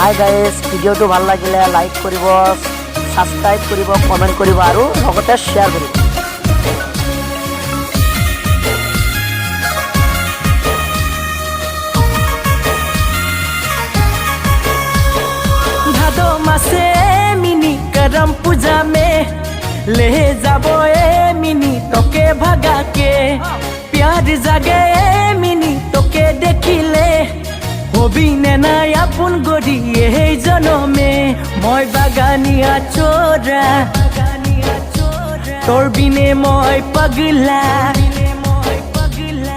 Hi guys, ভিডিওটো ভাল লাগিলে লাইক কৰিব, সাবস্ক্রাইব কৰিব, কমেন্ট কৰিব আৰু লগতে শ্বেয়াৰ কৰিব। भादो मासे मिनी करम पूजा में ले जाबो ए मिनी तोके भगा के प्यार जागे ए मिनी तोके देखिले हबी ने ना अपन गरी ए जनमे মই बागानिया चोरा तोर बिने মই पगला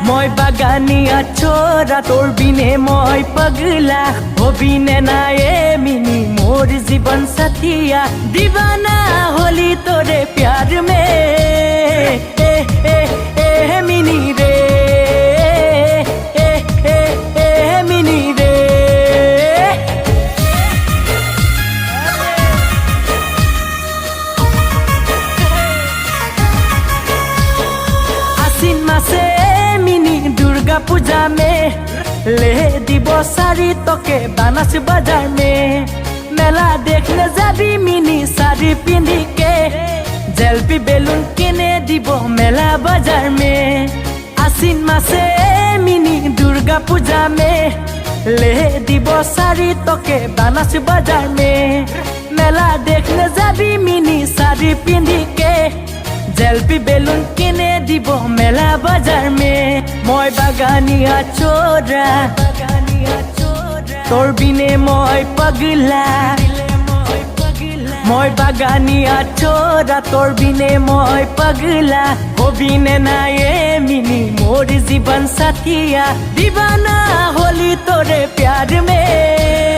মই बागानिया छोरा तोर बिने মই पगला हबी ने ना ए मिनी मोर जीवन साथिया दीवाना होली तोरे प्यार में ए मिनी रे ए मिनी रे आसिन मासे मिनी दुर्गा पूजा में ले दिबो सारी तोके बानास बाजार में मेला देखने जाबी मिनी साड़ी पिंदी के जलपी बेलून किने दिबो मेला बाजार में आसिन मासे मिनी दुर्गा पूजा में ले दिबो सारी तोके बानास बाजार में मेला देखने जाबी मिनी साड़ी पिंदी के जलपी बेलून किने दिबो मेला बाजार में মই बागानिया चोरा तोर बिने মই पगला মই बागानिया छोरा तोर बिने মই पगला हबी ने ना ए मिनी मोर जीवन साथिया दीवाना होली तोरे प्यार में।